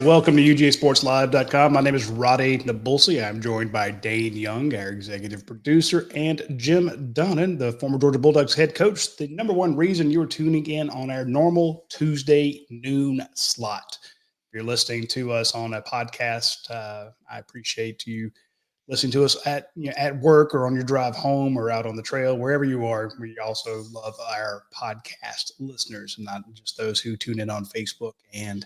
Welcome to UGASportsLive.com. My name is Radi Nabulsi. I'm joined by Dayne Young, our executive producer, and Jim Donnan, the former Georgia Bulldogs head coach. The number one reason you're tuning in on our normal Tuesday noon slot. If you're listening to us on a podcast, I appreciate you listening to us at work or on your drive home or out on the trail, wherever you are. We also love our podcast listeners, and not just those who tune in on Facebook and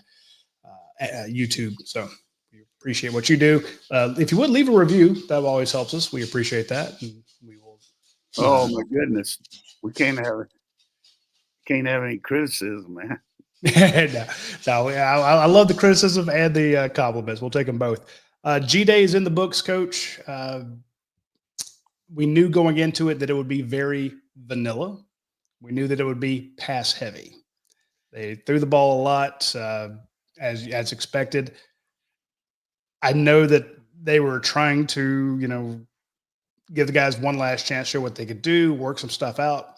YouTube. So we appreciate what you do. If you would leave a review, that always helps us. We appreciate that. And we will. Oh my goodness, we can't have any criticism, man. No, I love the criticism and the compliments. We'll take them both. G Day is in the books, Coach. We knew going into it that it would be very vanilla. We knew that it would be pass heavy. They threw the ball a lot, as expected. I know that they were trying to, give the guys one last chance, show what they could do, work some stuff out.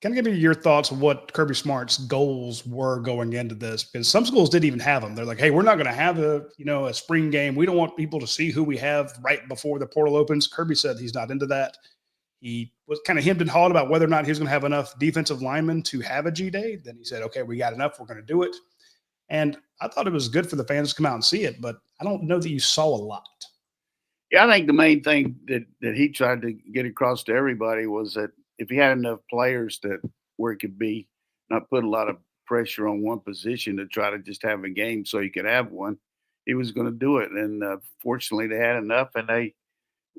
Kind of give me your thoughts on what Kirby Smart's goals were going into this, because some schools didn't even have them. They're like, "Hey, we're not going to have a spring game. We don't want people to see who we have right before the portal opens." Kirby said he's not into that. He was kind of hemmed and hawed about whether or not he was going to have enough defensive linemen to have a G Day. Then he said, "Okay, we got enough. We're going to do it." And I thought it was good for the fans to come out and see it, but I don't know that you saw a lot. Yeah, I think the main thing that he tried to get across to everybody was that if he had enough players that where it could be not put a lot of pressure on one position to try to just have a game so he could have one, he was going to do it. And fortunately, they had enough, and they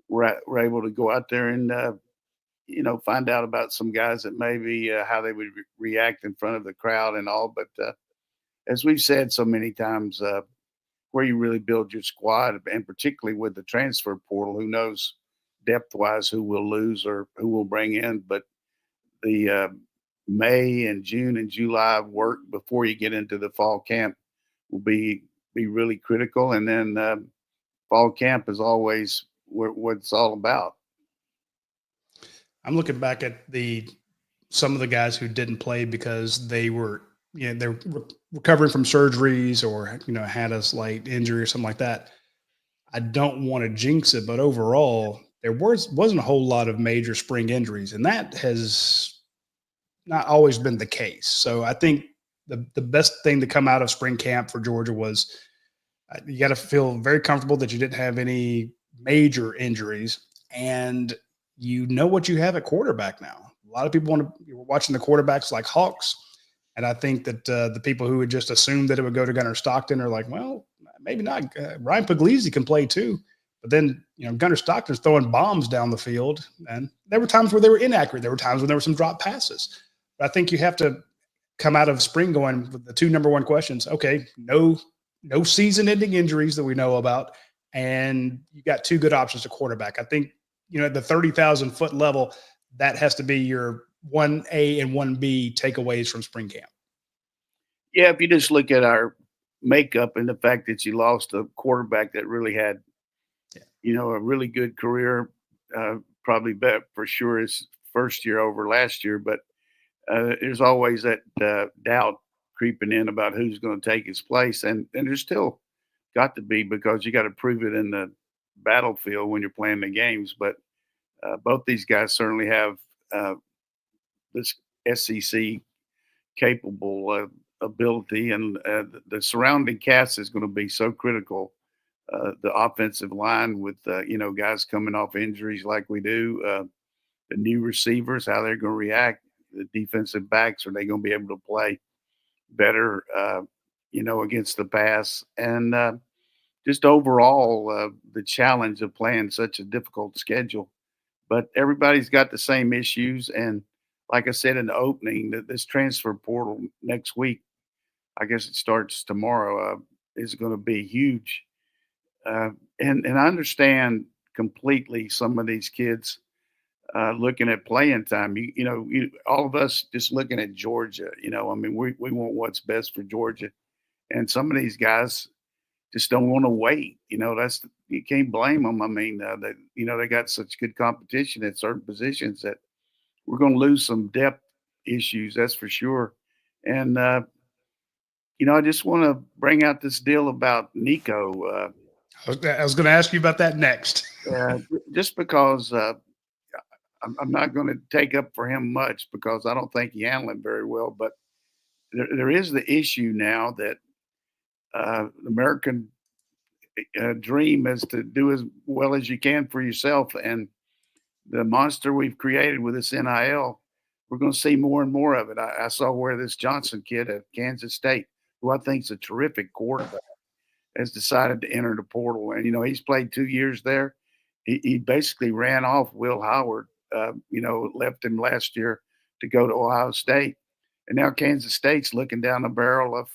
were able to go out there and find out about some guys that maybe how they would react in front of the crowd and all. But as we've said so many times, where you really build your squad, and particularly with the transfer portal, who knows depth wise who will lose or who will bring in. But the May and June and July work before you get into the fall camp will be really critical. And then fall camp is always what it's all about. I'm looking back at some of the guys who didn't play because they were they're recovering from surgeries or had a slight injury or something like that. I don't want to jinx it, but overall there wasn't a whole lot of major spring injuries, and that has not always been the case. So I think the best thing to come out of spring camp for Georgia was you got to feel very comfortable that you didn't have any major injuries, and you know what you have at quarterback now. A lot of people were watching the quarterbacks like hawks, and I think that the people who had just assumed that it would go to Gunnar Stockton are like, well, maybe not. Ryan Puglisi can play too, but then Gunnar Stockton's throwing bombs down the field, and there were times where they were inaccurate. There were times when there were some drop passes. But I think you have to come out of spring going with the two number one questions. Okay, no season-ending injuries that we know about, and you got two good options to quarterback. I think at the 30,000-foot level, that has to be your 1A and 1B takeaways from spring camp. Yeah, if you just look at our makeup and the fact that you lost a quarterback that really had, a really good career, probably bet for sure his first year over last year, but there's always that doubt creeping in about who's going to take his place, and there's still got to be, because you got to prove it in the battlefield when you're playing the games. But both these guys certainly have this SEC capable ability, and the surrounding cast is going to be so critical. The offensive line with guys coming off injuries like we do, the new receivers, how they're going to react, the defensive backs, are they going to be able to play better, against the pass, and just overall the challenge of playing such a difficult schedule. But everybody's got the same issues, and like I said in the opening, that this transfer portal next week, I guess it starts tomorrow, is going to be huge. And I understand completely some of these kids looking at playing time. All of us just looking at Georgia. We want what's best for Georgia, and some of these guys just don't want to wait. You can't blame them. I mean, they got such good competition at certain positions that we're going to lose some depth issues. That's for sure. And I just want to bring out this deal about Nico. I was going to ask you about that next. Just because I'm not going to take up for him much because I don't think he handled it very well. But there is the issue now that the American dream is to do as well as you can for yourself. And the monster we've created with this NIL, we're going to see more and more of it. I saw where this Johnson kid at Kansas State, who I think is a terrific quarterback, has decided to enter the portal. And, he's played 2 years there. He basically ran off Will Howard, left him last year to go to Ohio State. And now Kansas State's looking down the barrel of,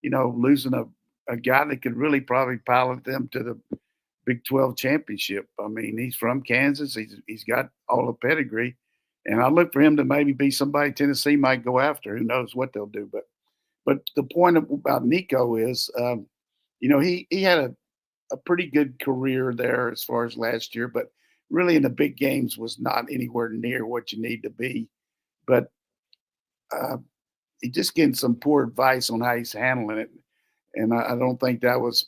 losing a guy that could really probably pilot them to the Big 12 championship. I mean, he's from Kansas. He's got all the pedigree. And I look for him to maybe be somebody Tennessee might go after. Who knows what they'll do. But the point about Nico is, he had a pretty good career there as far as last year, but really in the big games was not anywhere near what you need to be. But he just getting some poor advice on how he's handling it. And I don't think that was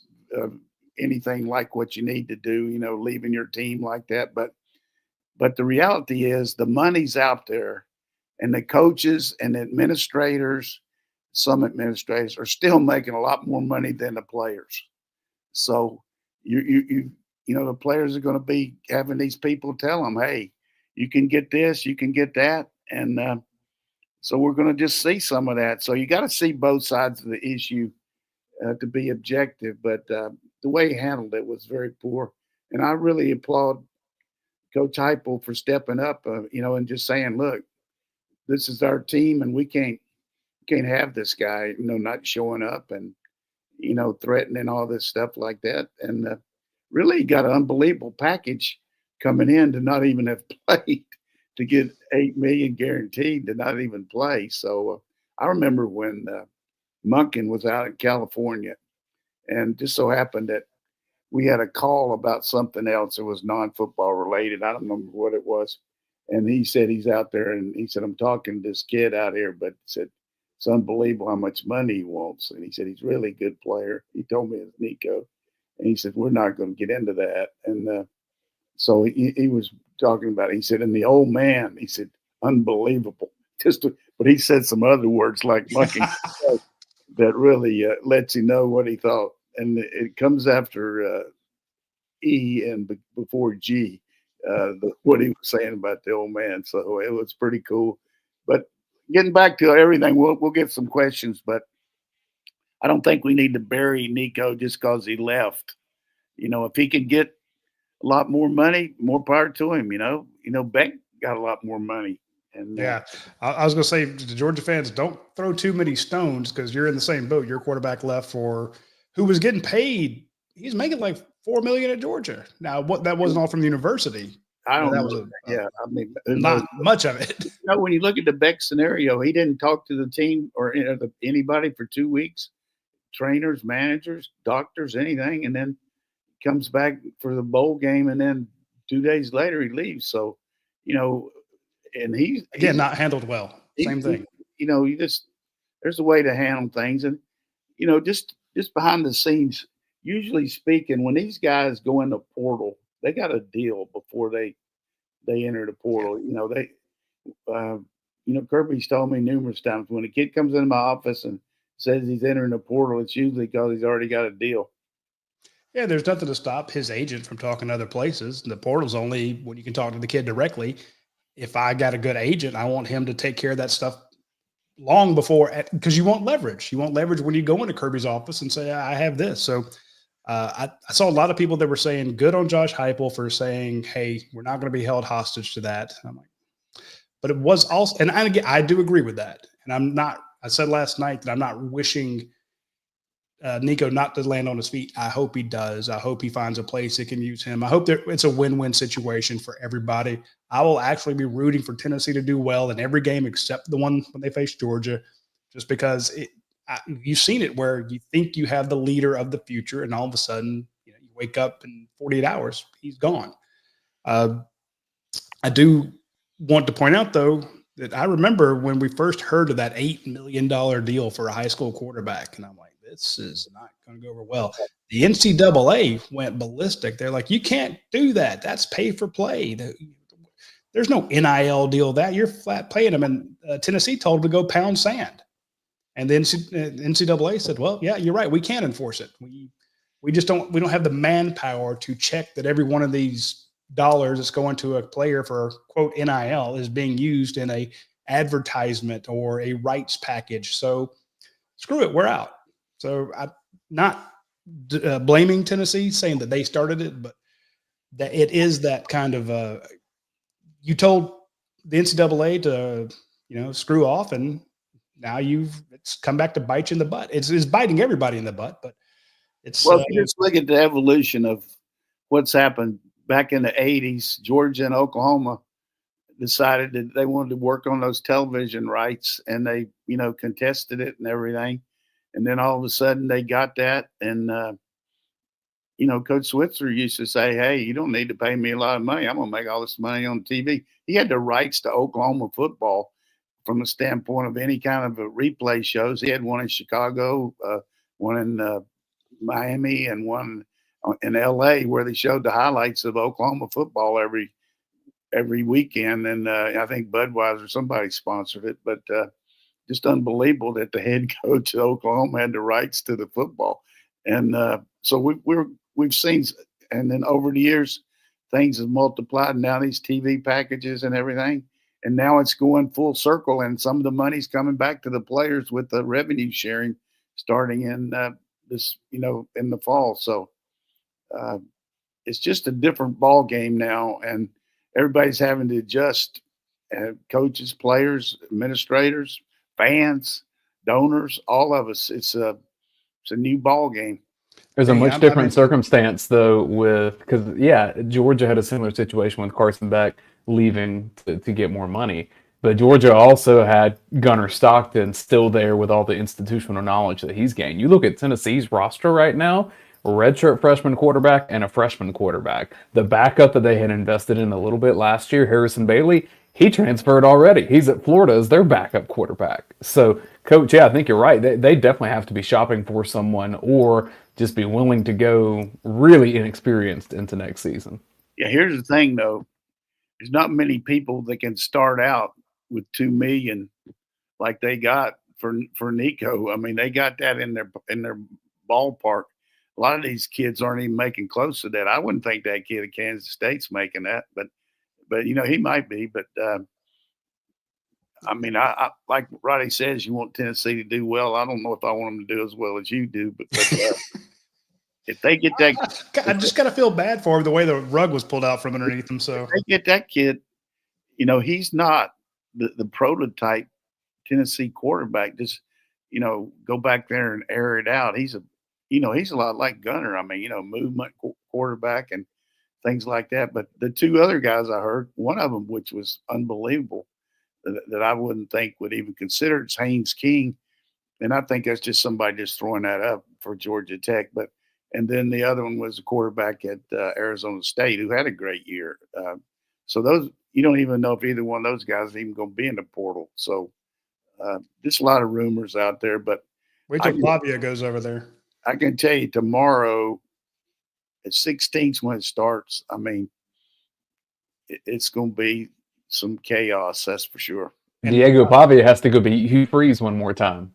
anything like what you need to do, leaving your team like that. But the reality is the money's out there, and the coaches and the administrators, some administrators are still making a lot more money than the players. So the players are going to be having these people tell them, hey, you can get this, you can get that. And so we're going to just see some of that. So you got to see both sides of the issue to be objective. But the way he handled it was very poor. And I really applaud Coach Heupel for stepping up, and just saying, look, this is our team and we can't have this guy, not showing up and, threatening all this stuff like that. And really got an unbelievable package coming in to not even have played, to get $8 million guaranteed to not even play. So I remember when Munkin was out in California, and just so happened that we had a call about something else that was non-football related. I don't remember what it was. And he said he's out there, and he said, I'm talking to this kid out here, but he said, it's unbelievable how much money he wants. And he said, he's really a good player. He told me it's Nico. And he said, we're not going to get into that. And so he was talking about it. He said, and the old man, he said, unbelievable. But he said some other words like monkey that really lets you know what he thought. And it comes after E and before G, what he was saying about the old man. So it was pretty cool. But getting back to everything, we'll get some questions, but I don't think we need to bury Nico just because he left. If he can get a lot more money, more power to him. Beck got a lot more money. And yeah, I was going to say to Georgia fans, don't throw too many stones because you're in the same boat. Your quarterback left for who was getting paid. He's making like $4 million at Georgia. Now, what that wasn't all from the university. I don't that know. I mean, not much of it. When you look at the Beck scenario, he didn't talk to the team or anybody for 2 weeks, trainers, managers, doctors, anything, and then comes back for the bowl game, and then 2 days later he leaves. So, and he's not handled well. Same thing. There's a way to handle things, and just behind the scenes. Usually speaking, when these guys go in the portal, they got a deal before they enter the portal. Kirby's told me numerous times when a kid comes into my office and says he's entering the portal, it's usually because he's already got a deal. Yeah, there's nothing to stop his agent from talking to other places. The portal's only when you can talk to the kid directly. If I got a good agent, I want him to take care of that stuff long before, because you want leverage. You want leverage when you go into Kirby's office and say, I have this. So I saw a lot of people that were saying good on Josh Heupel for saying, hey, we're not going to be held hostage to that. And I'm like, but it was also, and I do agree with that. And I said last night that I'm not wishing Nico not to land on his feet. I hope he does. I hope he finds a place that can use him. I hope that it's a win-win situation for everybody. I will actually be rooting for Tennessee to do well in every game except the one when they face Georgia, just because you've seen it where you think you have the leader of the future, and all of a sudden you wake up in 48 hours, he's gone. I do want to point out, though, that I remember when we first heard of that $8 million deal for a high school quarterback, and I'm like, this is not going to go over well. The NCAA went ballistic. They're like, you can't do that. That's pay for play. There's no NIL deal that you're flat paying them. And Tennessee told them to go pound sand. And then NCAA said, well, yeah, you're right. We can enforce it. We just we don't have the manpower to check that every one of these dollars that's going to a player for quote NIL is being used in a advertisement or a rights package. So screw it, we're out. So I'm not blaming Tennessee, saying that they started it, but that it is that kind of you told the NCAA to screw off, and now it's come back to bite you in the butt. It's biting everybody in the butt, but it's well, if you just look at the evolution of what's happened back in the 80s, Georgia and Oklahoma decided that they wanted to work on those television rights, and they, contested it and everything. And then all of a sudden they got that. And, Coach Switzer used to say, hey, you don't need to pay me a lot of money. I'm going to make all this money on TV. He had the rights to Oklahoma football from the standpoint of any kind of a replay shows. He had one in Chicago, one in Miami, and one in LA, where they showed the highlights of Oklahoma football every weekend. And I think Budweiser, somebody sponsored it, but just unbelievable that the head coach of Oklahoma had the rights to the football. And so we've seen, and then over the years, things have multiplied. And now these TV packages and everything, and now it's going full circle. And some of the money's coming back to the players with the revenue sharing starting in this, in the fall. So it's just a different ball game now, and everybody's having to adjust. Coaches, players, administrators, fans, donors, all of us. It's a new ball game. There's a much different circumstance though, because Georgia had a similar situation with Carson Beck leaving to get more money, but Georgia also had Gunnar Stockton still there with all the institutional knowledge that he's gained. You look at Tennessee's roster right now: a redshirt freshman quarterback and a freshman quarterback. The backup that they had invested in a little bit last year, Harrison Bailey, he transferred already. He's at Florida as their backup quarterback. So, Coach, I think you're right. They definitely have to be shopping for someone, or just be willing to go really inexperienced into next season. Yeah, here's the thing, though. There's not many people that can start out with $2 million like they got for Nico. I mean, they got that in their ballpark. A lot of these kids aren't even making close to that. I wouldn't think that kid at Kansas State's making that, but he might be. But I mean, I like Roddy says, you want Tennessee to do well. I don't know if I want them to do as well as you do, but if they get that, I just gotta feel bad for him the way the rug was pulled out from underneath him. So if they get that kid, he's not the prototype Tennessee quarterback. Just go back there and air it out. He's a lot like Gunnar. I mean, movement quarterback and things like that. But the two other guys I heard, one of them, which was unbelievable, that I wouldn't think would even consider, it's Haynes King. And I think that's just somebody just throwing that up for Georgia Tech. And then the other one was a quarterback at Arizona State who had a great year. So those, you don't even know if either one of those guys is even going to be in the portal. So just a lot of rumors out there. But wait till Flavia goes over there. I can tell you tomorrow at 16th when it starts, I mean, it's going to be some chaos, that's for sure. Diego Pavia has to go beat Hugh Freeze one more time.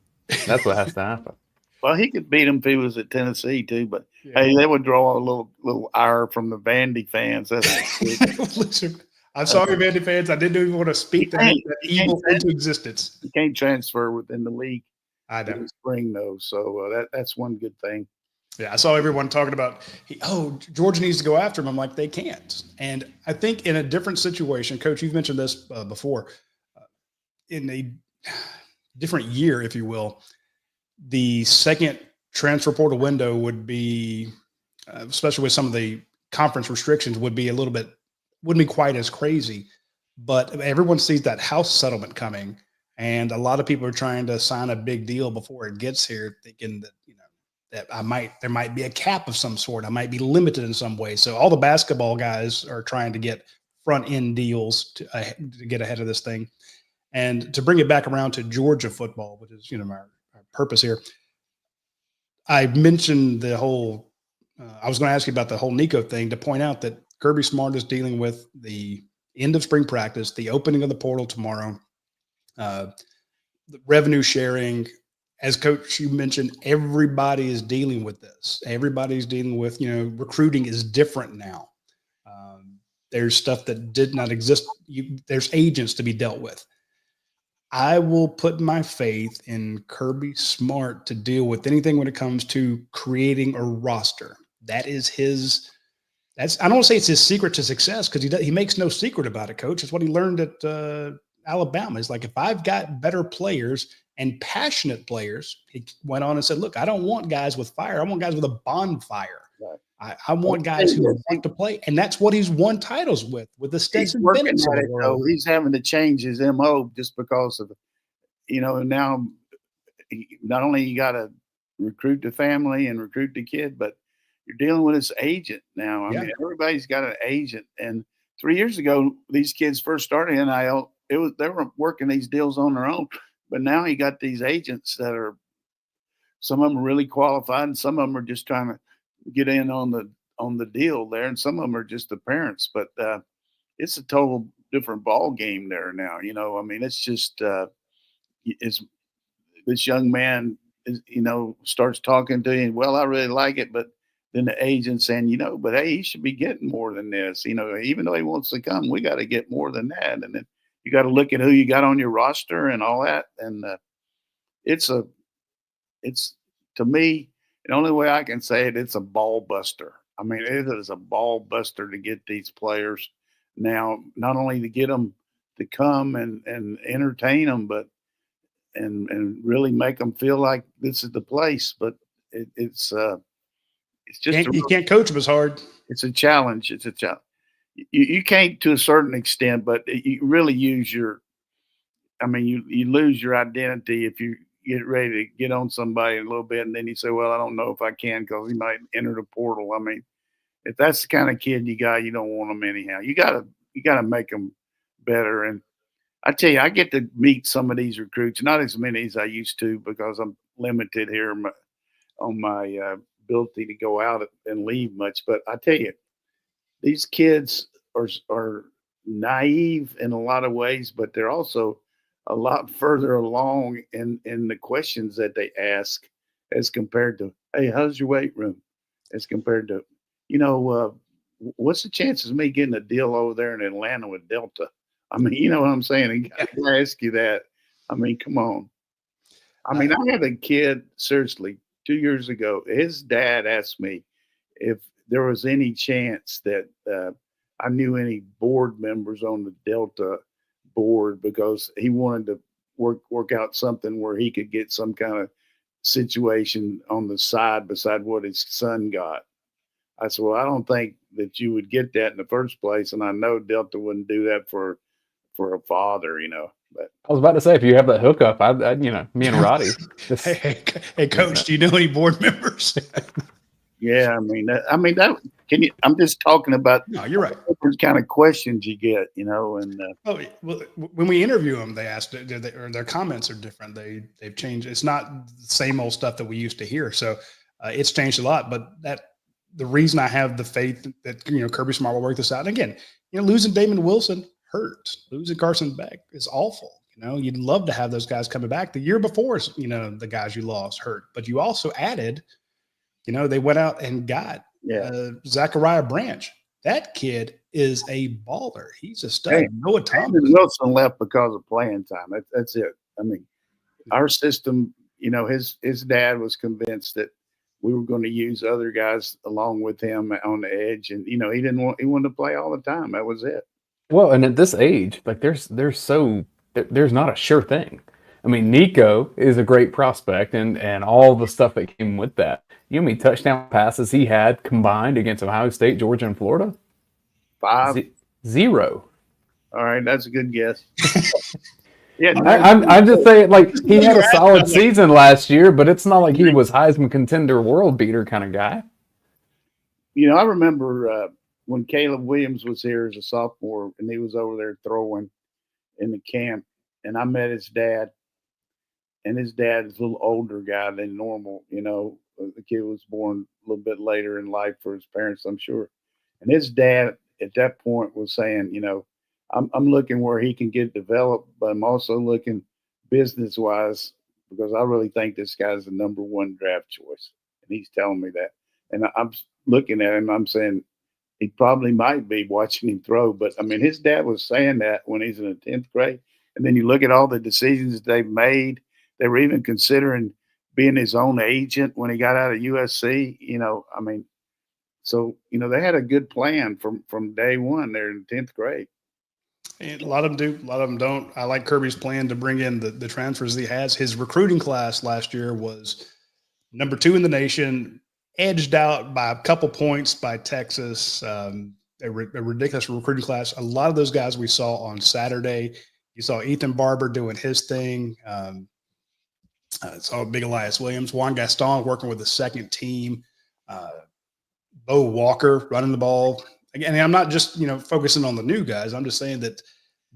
That's what has to happen. Well, he could beat him if he was at Tennessee too, but hey, they would draw a little ire from the Vandy fans. Listen, I'm sorry, Vandy fans. I didn't even want to speak that evil into existence. You can't transfer within the league. I know. In the spring, though, so that's one good thing. Yeah, I saw everyone talking about, Georgia needs to go after him. I'm like, they can't. And I think in a different situation, Coach, you've mentioned this before, in a different year, if you will, the second transfer portal window would be, especially with some of the conference restrictions, wouldn't be quite as crazy. But everyone sees that house settlement coming, and a lot of people are trying to sign a big deal before it gets here, thinking that that there might be a cap of some sort. I might be limited in some way. So all the basketball guys are trying to get front end deals to get ahead of this thing. And to bring it back around to Georgia football, which is, our purpose here, I mentioned the whole. I was going to ask you about the whole Nico thing to point out that Kirby Smart is dealing with the end of spring practice, the opening of the portal tomorrow, the revenue sharing. As Coach, you mentioned, everybody is dealing with this. Everybody's dealing with, recruiting is different now. There's stuff that did not exist. There's agents to be dealt with. I will put my faith in Kirby Smart to deal with anything when it comes to creating a roster. That is his. I don't want to say it's his secret to success, because he makes no secret about it, Coach. It's what he learned at Alabama. It's like, if I've got better players and passionate players, he went on and said, look, I don't want guys with fire. I want guys with a bonfire. Right. I want guys who want to play. And that's what he's won titles with the Stetson Bennett's of the world. He's having to change his MO just because of, now not only you got to recruit the family and recruit the kid, but you're dealing with his agent now. I mean, everybody's got an agent. And 3 years ago, these kids first started NIL, they were working these deals on their own. But now he got these agents that are, some of them are really qualified, and some of them are just trying to get in on the deal there, and some of them are just the parents. But it's a total different ball game there now. I mean, it's just it's this young man is, starts talking to you. Well, I really like it, but then the agent saying, but hey, he should be getting more than this. Even though he wants to come, we got to get more than that. And then you got to look at who you got on your roster and all that. And it's to me, the only way I can say it, it's a ball buster. I mean, it is a ball buster to get these players now, not only to get them to come and entertain them, but and really make them feel like this is the place. But it's just you can't coach them as hard. It's a challenge. It's a challenge. You can't, to a certain extent, but you really use your. I mean, you lose your identity if you get ready to get on somebody a little bit, and then you say, "Well, I don't know if I can because he might enter the portal." I mean, if that's the kind of kid you got, you don't want them anyhow. You gotta make them better. And I tell you, I get to meet some of these recruits, not as many as I used to because I'm limited here on my ability to go out and leave much. But I tell you, these kids are naive in a lot of ways, but they're also a lot further along in the questions that they ask as compared to, hey, how's your weight room? As compared to, what's the chances of me getting a deal over there in Atlanta with Delta? I mean, you know what I'm saying? I gotta ask you that. I mean, come on. I mean, I had a kid, seriously, 2 years ago. His dad asked me if there was any chance that I knew any board members on the Delta board, because he wanted to work out something where he could get some kind of situation on the side beside what his son got. I said, well, I don't think that you would get that in the first place, and I know Delta wouldn't do that for a father, But I was about to say, if you have that hookup, I me and Radi. Hey, Coach, do you know any board members? yeah, I mean that. Can you? I'm just talking about. No, you're right. Different kind of questions you get, and. Well, when we interview them, they ask, or their comments are different. They've changed. It's not the same old stuff that we used to hear. So it's changed a lot. But the reason I have the faith that Kirby Smart will work this out. And again, losing Damon Wilson hurts. Losing Carson Beck is awful. You'd love to have those guys coming back. The year before, the guys you lost hurt, but you also added. They went out and got Zachariah Branch. That kid is a baller. He's a stud. Hey, Noah Thomas. Wilson left because of playing time. That's it. I mean, our system, his dad was convinced that we were going to use other guys along with him on the edge, and he wanted to play all the time. That was it. Well, and at this age, like there's not a sure thing. I mean, Nico is a great prospect, and all the stuff that came with that. You know how many touchdown passes he had combined against Ohio State, Georgia, and Florida? 5. 0. All right, that's a good guess. Yeah, I'm just saying, like, he had a solid season last year, but it's not like he was Heisman contender, world beater kind of guy. I remember when Caleb Williams was here as a sophomore, and he was over there throwing in the camp. and I met his dad, and his dad is a little older guy than normal. The kid was born a little bit later in life for his parents, I'm sure. And his dad at that point was saying, I'm looking where he can get developed, but I'm also looking business wise because I really think this guy's the number one draft choice. And he's telling me that. And I'm looking at him, I'm saying he probably might be watching him throw. But I mean, his dad was saying that when he's in the 10th grade. And then you look at all the decisions they've made. They were even considering being his own agent when he got out of USC. I mean, so they had a good plan from day one. They're in 10th grade. And a lot of them do, a lot of them don't. I like Kirby's plan to bring in the transfers he has. His recruiting class last year was number 2 in the nation, edged out by a couple points by Texas. A ridiculous recruiting class. A lot of those guys we saw on Saturday. You saw Ethan Barber doing his thing. Saw Big Elias Williams, Juan Gaston working with the second team. Bo Walker running the ball. Again, I'm not just focusing on the new guys. I'm just saying that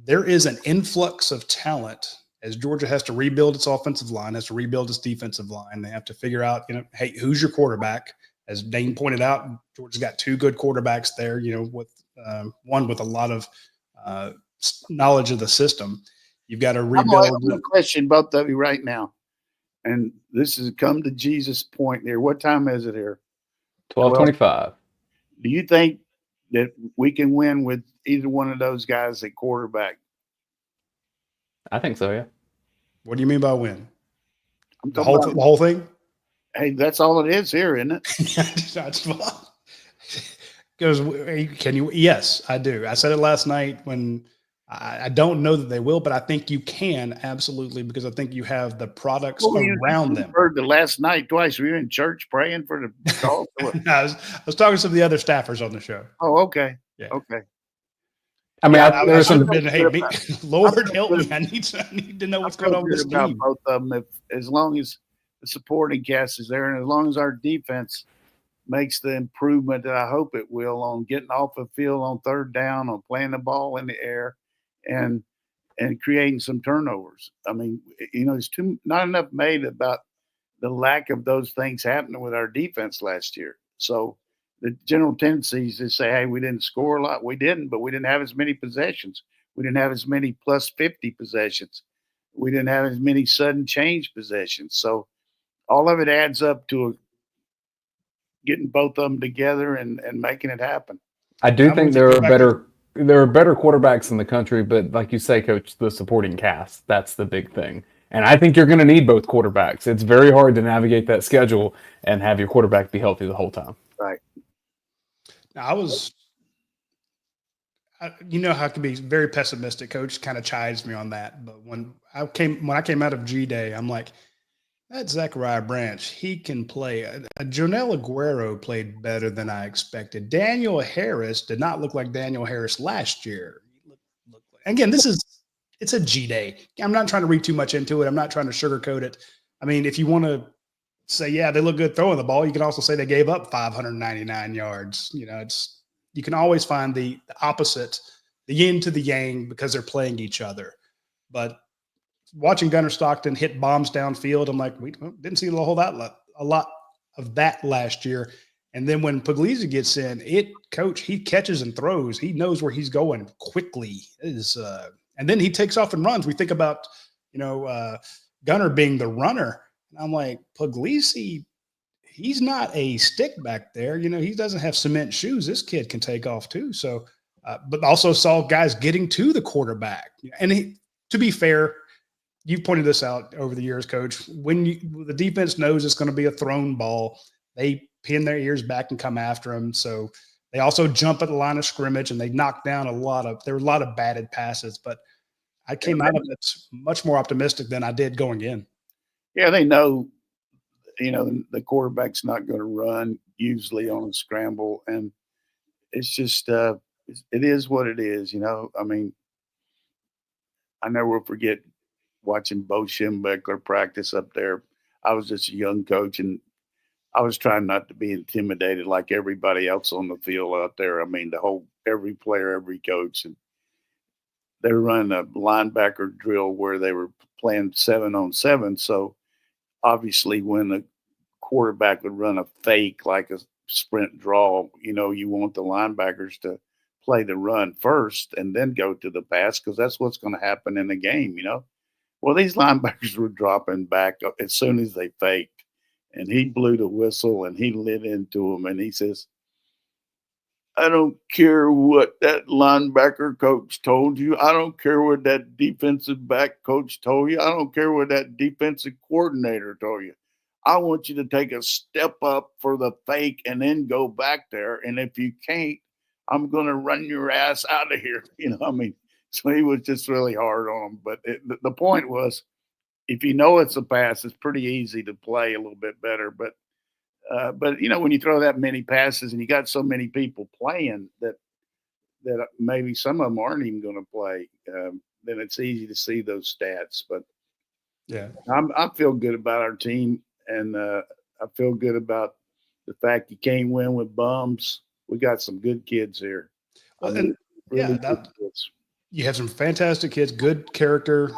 there is an influx of talent as Georgia has to rebuild its offensive line, has to rebuild its defensive line. They have to figure out, hey, who's your quarterback? As Dayne pointed out, Georgia's got 2 good quarterbacks there. With one with a lot of knowledge of the system. You've got to rebuild. I'm going to question both of you right now, and this is come to Jesus point here. What time is it here? 12:25. Do you think that we can win with either one of those guys at quarterback? I think so, yeah. What do you mean by win? The whole thing? Hey, that's all it is here, isn't it? Because can you? Yes, I do. I said it last night when I don't know that they will, but I think you can absolutely because I think you have the products around them. Heard the last night twice. Were you in church praying for the call? I was talking to some of the other staffers on the show. Oh, okay. Yeah. Okay. I mean, there's some. Hey, Lord help me! I need to know what's going on with this team. Both of them, as long as the supporting cast is there, and as long as our defense makes the improvement that I hope it will on getting off the field on 3rd down, on playing the ball in the air, and creating some turnovers. I mean, there's not enough made about the lack of those things happening with our defense last year. So the general tendency is to say, hey, we didn't score a lot. We didn't, but we didn't have as many possessions. We didn't have as many plus 50 possessions. We didn't have as many sudden change possessions. So all of it adds up to getting both of them together and making it happen. I do think there are better quarterbacks in the country, but like you say, Coach, the supporting cast, that's the big thing. And I think you're going to need both quarterbacks. It's very hard to navigate that schedule and have your quarterback be healthy the whole time. Right. Now, how I can be very pessimistic. Coach kind of chides me on that. But when I came out of G-Day, I'm like, that Zachariah Branch, he can play. Jonel Aguero played better than I expected. Daniel Harris did not look like Daniel Harris last year. Again, it's a G-Day. I'm not trying to read too much into it. I'm not trying to sugarcoat it. I mean, if you want to say, yeah, they look good throwing the ball, you can also say they gave up 599 yards. You can always find the opposite, the yin to the yang, because they're playing each other. But watching Gunnar Stockton hit bombs downfield, I'm like, we didn't see a lot of that last year. And then when Puglisi gets in, Coach, he catches and throws. He knows where he's going quickly. And then he takes off and runs. We think about, Gunnar being the runner. And I'm like, Puglisi, he's not a stick back there. He doesn't have cement shoes. This kid can take off too. So, but also saw guys getting to the quarterback. And to be fair, you've pointed this out over the years, Coach. When the defense knows it's going to be a thrown ball, they pin their ears back and come after him. So they also jump at the line of scrimmage and they knock down there were a lot of batted passes. But I came out of it much more optimistic than I did going in. Yeah, they know, the quarterback's not going to run usually on a scramble. And it's just, it is what it is, I mean, I never will forget watching Bo Schembechler practice up there. I was just a young coach, and I was trying not to be intimidated like everybody else on the field out there. I mean, every player, every coach. And they were running a linebacker drill where they were playing 7-on-7. So obviously, when the quarterback would run a fake like a sprint draw, you want the linebackers to play the run first and then go to the pass because that's what's going to happen in the game. Well, these linebackers were dropping back as soon as they faked, and he blew the whistle and he lit into them, and he says, I don't care what that linebacker coach told you. I don't care what that defensive back coach told you. I don't care what that defensive coordinator told you. I want you to take a step up for the fake and then go back there. And if you can't, I'm going to run your ass out of here. So he was just really hard on him. But the point was, if you know it's a pass, it's pretty easy to play a little bit better. But when you throw that many passes and you got so many people playing that maybe some of them aren't even going to play, then it's easy to see those stats. But yeah, I feel good about our team, and I feel good about the fact you can't win with bums. We got some good kids here. Well, Really good kids. You have some fantastic kids, good character,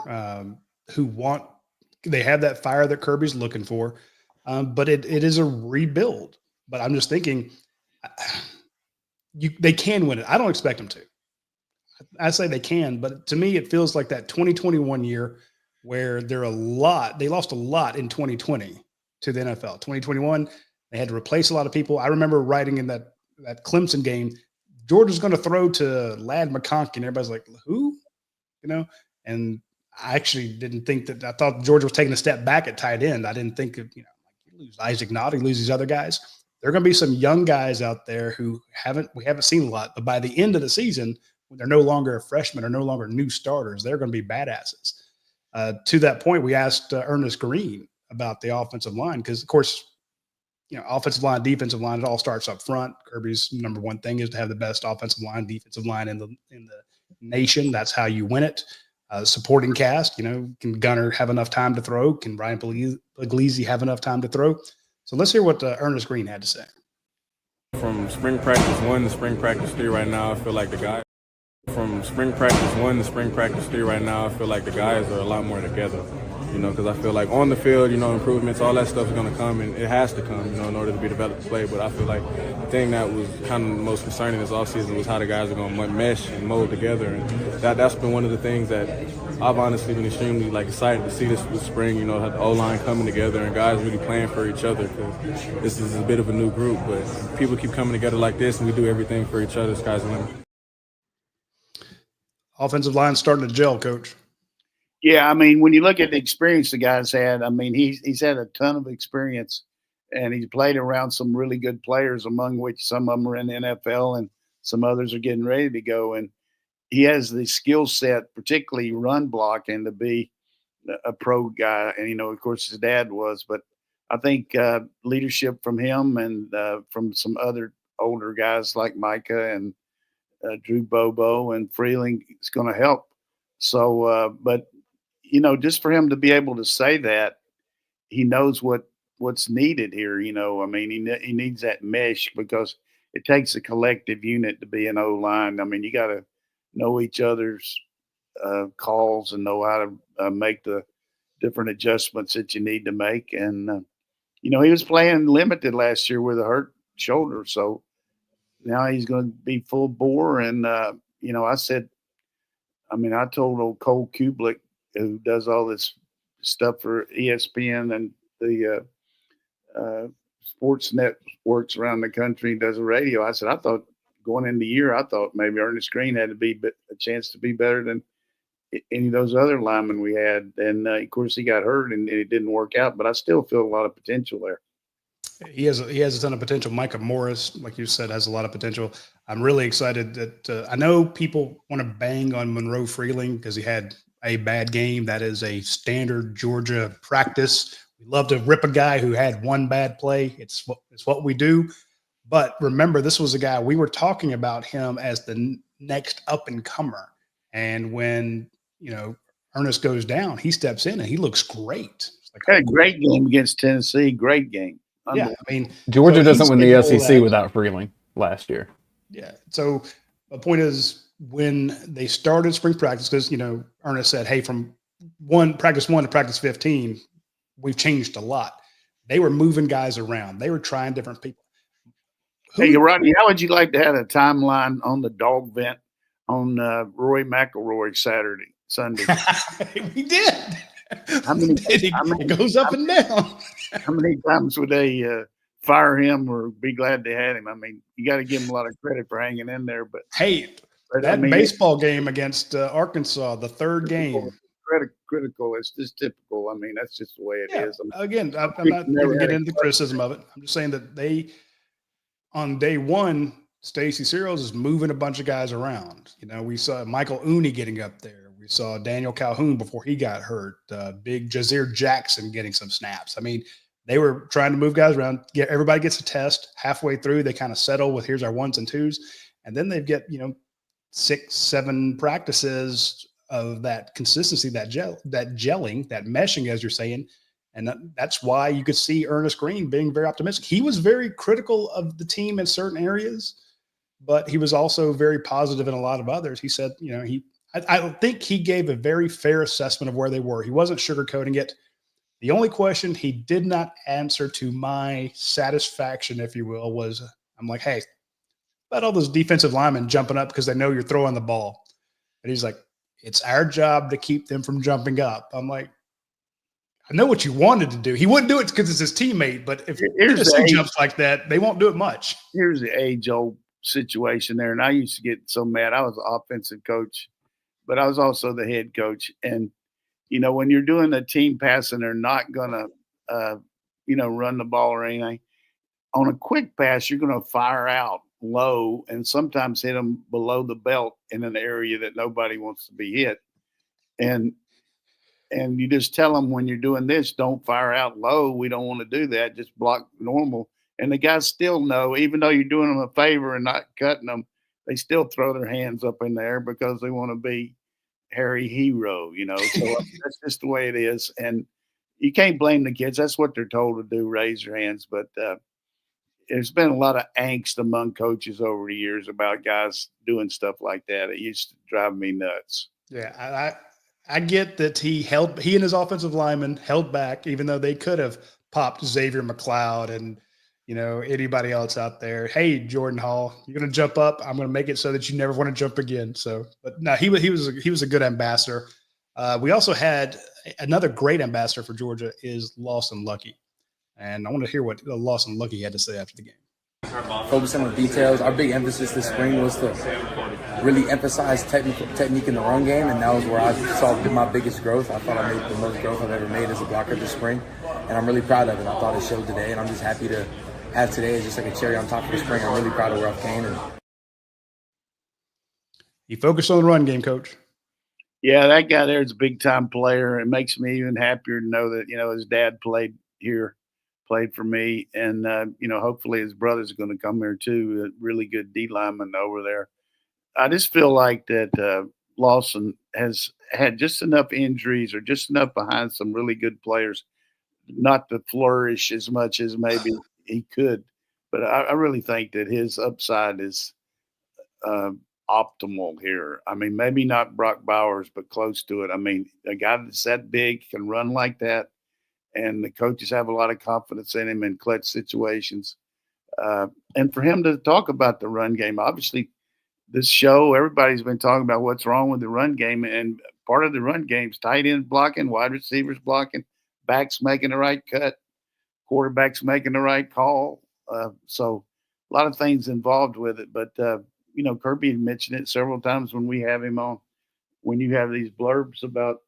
they have that fire that Kirby's looking for. But it is a rebuild. But I'm just thinking, they can win it. I don't expect them to. I say they can, but to me, it feels like that 2021 year where they lost a lot in 2020 to the NFL. 2021, they had to replace a lot of people. I remember writing in that Clemson game, Georgia's going to throw to Ladd McConkey, and everybody's like, who? And I actually didn't think that. I thought Georgia was taking a step back at tight end. I didn't think of, you lose Isaac Nott, you lose these other guys. There are going to be some young guys out there who we haven't seen a lot, but by the end of the season, when they're no longer a freshman or no longer new starters, they're going to be badasses. To that point, we asked Ernest Green about the offensive line because, of course, offensive line, defensive line, it all starts up front. Kirby's number one thing is to have the best offensive line, defensive line in the nation. That's how you win it. Supporting cast, can Gunner have enough time to throw? Can Brian Puglisi have enough time to throw? So let's hear what Ernest Green had to say. From spring practice 1 to spring practice 3 right now, I feel like the guys. From spring practice 1 to spring practice 3 right now, I feel like the guys are a lot more together. Because I feel like on the field, improvements, all that stuff is going to come, and it has to come, in order to be developed to play. But I feel like the thing that was kind of the most concerning this offseason was how the guys are going to mesh and mold together. And that's been one of the things that I've honestly been extremely excited to see this spring, have the O-line coming together and guys really playing for each other, because this is a bit of a new group. But if people keep coming together like this and we do everything for each other, the sky's the limit. Offensive line starting to gel, Coach. Yeah, when you look at the experience the guy's had, he's had a ton of experience, and he's played around some really good players, among which some of them are in the NFL and some others are getting ready to go. And he has the skill set, particularly run blocking, to be a pro guy. And, of course, his dad was. But I think leadership from him and from some other older guys like Micah and Drew Bobo and Freeling is going to help. So, but just for him to be able to say that, he knows what's needed here. He needs that mesh, because it takes a collective unit to be an O-line. You got to know each other's calls and know how to make the different adjustments that you need to make. And, he was playing limited last year with a hurt shoulder. So now he's going to be full bore. And, I told old Cole Kublik, who does all this stuff for ESPN and the sports networks around the country, does a radio. I said, I thought going into the year, I thought maybe Ernest Green had to be a chance to be better than any of those other linemen we had. And of course, he got hurt and it didn't work out. But I still feel a lot of potential there. He has a ton of potential. Micah Morris, like you said, has a lot of potential. I'm really excited that I know people want to bang on Monroe Freeling because he had a bad game. That is a standard Georgia practice. We love to rip a guy who had one bad play. It's what we do. But remember, this was a guy, we were talking about him as the next up and comer. And when, Ernest goes down, he steps in and he looks great. Had a great game against Tennessee. Great game. Yeah, Georgia doesn't win the SEC without Freeling last year. Yeah. So the point is, when they started spring practice, because, Ernest said, hey, from practice 1 to practice 15, we've changed a lot. They were moving guys around. They were trying different people. Hey, Rodney, how would you like to have a timeline on the dog vent on Roy McIlroy Sunday? We did. How many, it goes up and down. How many times would they fire him or be glad they had him? I mean, you got to give him a lot of credit for hanging in there. But hey, that baseball game against Arkansas, the third game. Critical. It's just typical. I mean, that's just the way it is. Again, I'm not even getting into the criticism of it. I'm just saying that on day one, Stacy Searles is moving a bunch of guys around. We saw Michael Ooney getting up there. We saw Daniel Calhoun before he got hurt. Big Jazeer Jackson getting some snaps. I mean, they were trying to move guys around. Everybody gets a test. Halfway through, they kind of settle with here's our 1s and 2s, and then they get 6, 7 practices of that consistency, that gelling, that meshing, as you're saying. And that's why you could see Ernest Green being very optimistic. He was very critical of the team in certain areas, but he was also very positive in a lot of others. He said, I think he gave a very fair assessment of where they were. He wasn't sugarcoating it. The only question he did not answer to my satisfaction, if you will, was I'm like, hey, about all those defensive linemen jumping up because they know you're throwing the ball. And he's like, it's our job to keep them from jumping up. I'm like, I know what you wanted to do. He wouldn't do it because it's his teammate, but if he jumps like that, they won't do it much. Here's the age-old situation there, and I used to get so mad. I was an offensive coach, but I was also the head coach. And, when you're doing a team pass and they're not going to, run the ball or anything, on a quick pass, you're going to fire out low and sometimes hit them below the belt in an area that nobody wants to be hit. And you just tell them when you're doing this, don't fire out low. We don't want to do that. Just block normal. And the guys still know, even though you're doing them a favor and not cutting them, they still throw their hands up in there because they want to be Harry Hero, So that's just the way it is. And you can't blame the kids. That's what they're told to do, raise your hands. But there's been a lot of angst among coaches over the years about guys doing stuff like that. It used to drive me nuts. Yeah, I get that he and his offensive linemen held back, even though they could have popped Xavier McLeod and, anybody else out there. Hey, Jordan Hall, you're going to jump up. I'm going to make it so that you never want to jump again. So, but no, he was a good ambassador. We also had another great ambassador for Georgia is Lawson Lucky. And I want to hear what Lawson Lucky had to say after the game. Focusing on the details. Our big emphasis this spring was to really emphasize technique in the run game, and that was where I saw my biggest growth. I thought I made the most growth I've ever made as a blocker this spring, and I'm really proud of it. I thought it showed today, and I'm just happy to have today as just like a cherry on top of the spring. I'm really proud of where I've came. You focused on the run game, Coach. Yeah, that guy there is a big-time player. It makes me even happier to know that, his dad played for me. And, hopefully his brother's going to come here too, a really good D lineman over there. I just feel like that Lawson has had just enough injuries or just enough behind some really good players not to flourish as much as maybe he could. But I really think that his upside is optimal here. I mean, maybe not Brock Bowers, but close to it. I mean, a guy that's that big can run like that, and the coaches have a lot of confidence in him in clutch situations. And for him to talk about the run game, obviously, this show, everybody's been talking about what's wrong with the run game, and part of the run game is tight ends blocking, wide receivers blocking, backs making the right cut, quarterbacks making the right call. So a lot of things involved with it. But, Kirby mentioned it several times when we have him on, when you have these blurbs about,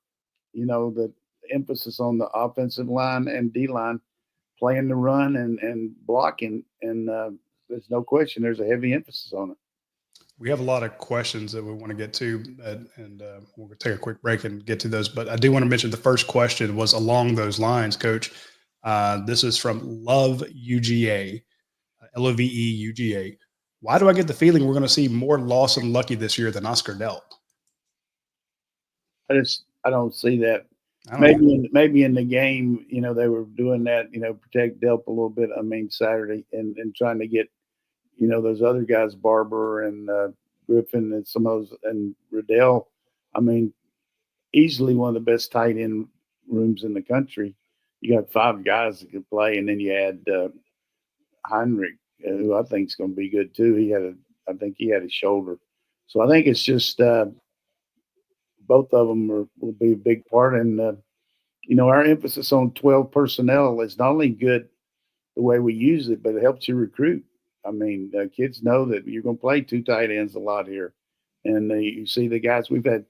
the emphasis on the offensive line and D-line playing the run and blocking. And there's no question there's a heavy emphasis on it. We have a lot of questions that we want to get to, and we'll take a quick break and get to those. But I do want to mention the first question was along those lines, Coach. This is from Love UGA, LOVE UGA. Why do I get the feeling we're going to see more Lawson Lucky this year than Oscar Delp? I don't see that. Maybe in the game, they were doing that, protect Delp a little bit. I mean, Saturday and trying to get, those other guys, Barber and Griffin and some of those, and Riddell. I mean, easily one of the best tight end rooms in the country. You got 5 guys that could play, and then you add Heinrich, who I think is going to be good too. I think he had a shoulder, so I think it's just both of them will be a big part. And our emphasis on 12 personnel is not only good the way we use it, but it helps you recruit. I mean, kids know that you're going to play 2 tight ends a lot here, and you see the guys we've had.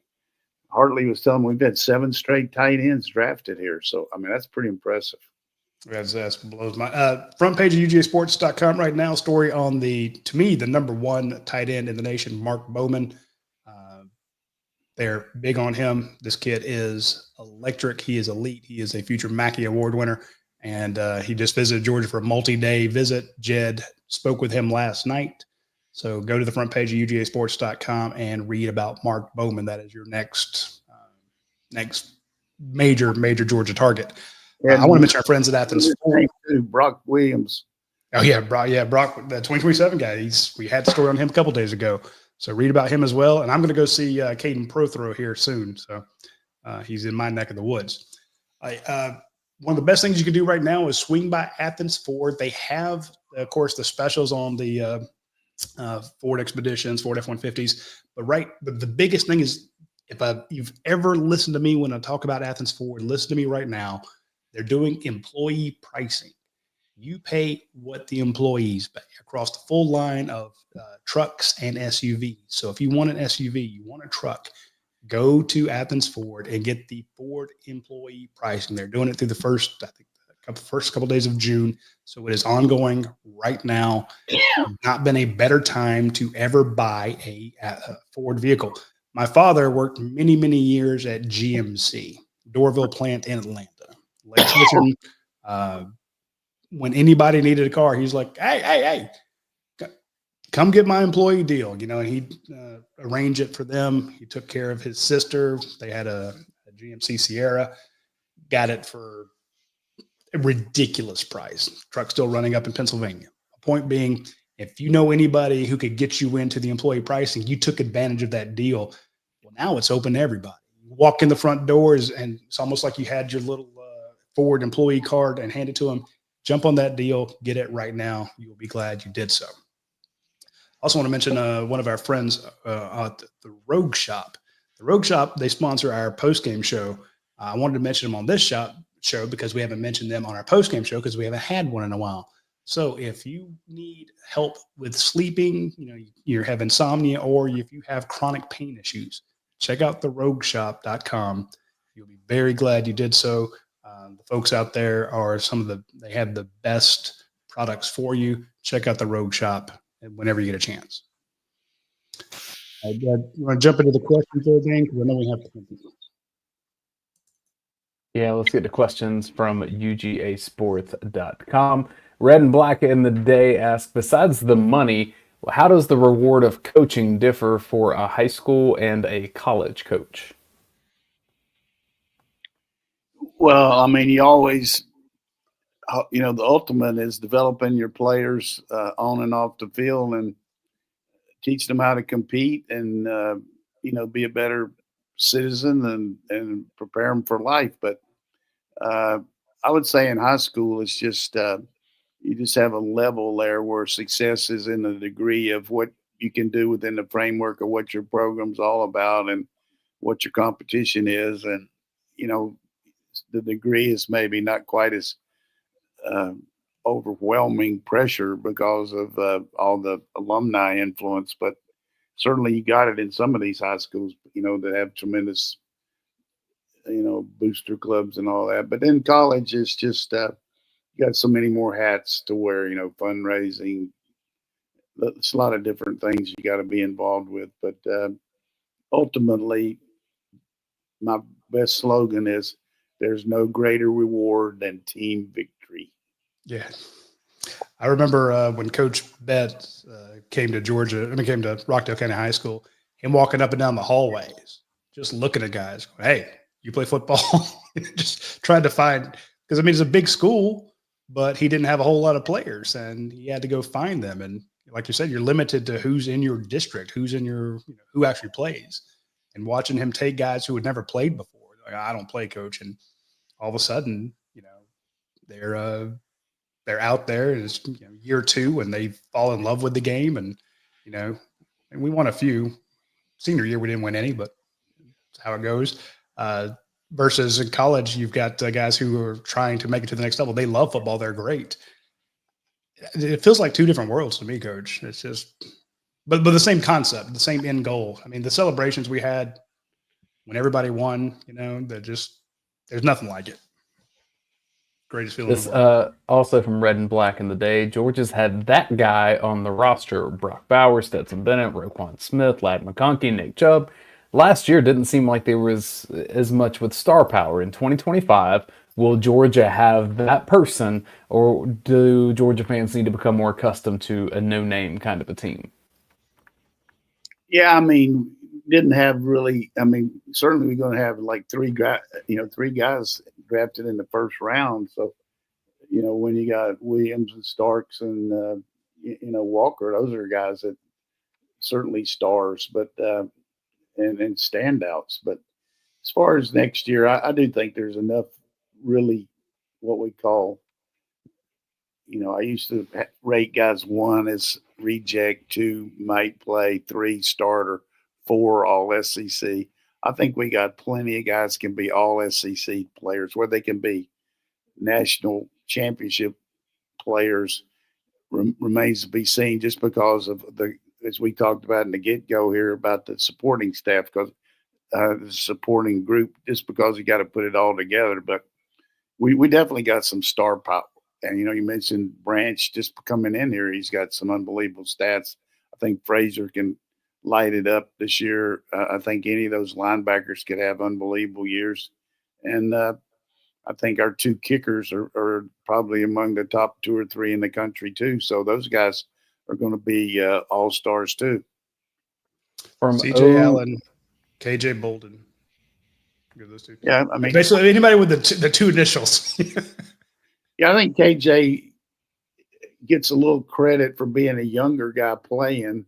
Hartley was telling me we've had 7 straight tight ends drafted here, so I mean that's pretty impressive. That blows my front page of UGASports.com right now. Story on to me, the number 1 tight end in the nation, Mark Bowman. They're big on him. This kid is electric. He is elite. He is a future Mackey Award winner, and he just visited Georgia for a multi-day visit. Jed spoke with him last night. So go to the front page of UGASports.com and read about Mark Bowman. That is your next major Georgia target. I want to mention our friends at Athens. Brock Williams. Oh yeah, Brock, the 2027 guy. We had the story on him a couple days ago. So read about him as well. And I'm going to go see Caden Prothrow here soon. So he's in my neck of the woods. One of the best things you can do right now is swing by Athens Ford. They have, of course, the specials on the Ford Expeditions, Ford F-150s. But the biggest thing is, if you've ever listened to me when I talk about Athens Ford, listen to me right now. They're doing employee pricing. You pay what the employees pay across the full line of trucks and SUVs. So if you want an SUV, you want a truck, go to Athens Ford and get the Ford employee pricing. They're doing it through the first couple days of June. So it is ongoing right now. Not been a better time to ever buy a Ford vehicle. My father worked many, many years at GMC, Doraville plant in Atlanta. Electrician. When anybody needed a car, he's like, hey, come get my employee deal. And he'd arrange it for them. He took care of his sister. They had a GMC Sierra, got it for a ridiculous price. Truck still running up in Pennsylvania. Point being, if you know anybody who could get you into the employee pricing, you took advantage of that deal. Well, now it's open to everybody. You walk in the front doors, and it's almost like you had your little Ford employee card and hand it to them. Jump on that deal. Get it right now. You will be glad you did so. Also want to mention one of our friends at the Rogue Shop. The Rogue Shop, they sponsor our post-game show. I wanted to mention them on this show because we haven't mentioned them on our post-game show because we haven't had one in a while. So if you need help with sleeping, you have insomnia, or if you have chronic pain issues, check out the rogueshop.com. You'll be very glad you did so. The folks out there they have the best products for you. Check out the Rogue Shop whenever you get a chance. You want to jump into the questions there, Dane? Because I know we have to. Yeah, let's get to questions from UGAsports.com. Red and Black in the Day asks, besides the money, how does the reward of coaching differ for a high school and a college coach? Well, I mean, you always, the ultimate is developing your players on and off the field and teach them how to compete and, be a better citizen and prepare them for life. But I would say in high school, it's just you just have a level there where success is in the degree of what you can do within the framework of what your program's all about and what your competition is. And, the degree is maybe not quite as overwhelming pressure because of all the alumni influence, but certainly you got it in some of these high schools, that have tremendous, booster clubs and all that. But in college, it's just you got so many more hats to wear, fundraising. It's a lot of different things you got to be involved with. But ultimately, my best slogan is, there's no greater reward than team victory. Yeah. I remember when Coach Bett came to came to Rockdale County High School, him walking up and down the hallways, just looking at guys, going, hey, you play football? Just trying to find, because it's a big school, but he didn't have a whole lot of players, and he had to go find them. And like you said, you're limited to who's in your district, who's in your, who actually plays. And watching him take guys who had never played before, like, I don't play, coach, and all of a sudden, they're out there. It's year two, and they fall in love with the game, and and we won a few. Senior year, we didn't win any, but that's how it goes. Versus in college, you've got guys who are trying to make it to the next level. They love football. They're great. It feels like two different worlds to me, coach. It's just, but the same concept, the same end goal. I mean, the celebrations we had when everybody won, there's nothing like it. Greatest feeling. This also from Red and Black in the Day. Georgia's had that guy on the roster: Brock Bowers, Stetson Bennett, Roquan Smith, Ladd McConkey, Nick Chubb. Last year didn't seem like there was as much with star power. In 2025, will Georgia have that person, or do Georgia fans need to become more accustomed to a no-name kind of a team? Yeah, I mean, didn't have really. I mean, certainly we're going to have like three guys drafted in the first round. So, when you got Williams and Starks and Walker, those are guys that certainly stars, but and standouts. But as far as next year, I do think there's enough really what we call. I used to rate guys 1 as reject, 2 might play, 3 starter, 4 all SEC. I think we got plenty of guys can be all SEC players, where they can be national championship players remains to be seen, just because of as we talked about in the get-go here, about the supporting staff, because the supporting group, just because you got to put it all together. But we definitely got some star power. And, you mentioned Branch just coming in here. He's got some unbelievable stats. I think Frazier can light it up this year. I think any of those linebackers could have unbelievable years. And I think our 2 kickers are probably among the top 2 or 3 in the country too. So those guys are going to be all-stars too. From CJ Allen, KJ Bolden. Those 2. Yeah, I mean, basically anybody with the 2 initials. Yeah, I think KJ gets a little credit for being a younger guy playing,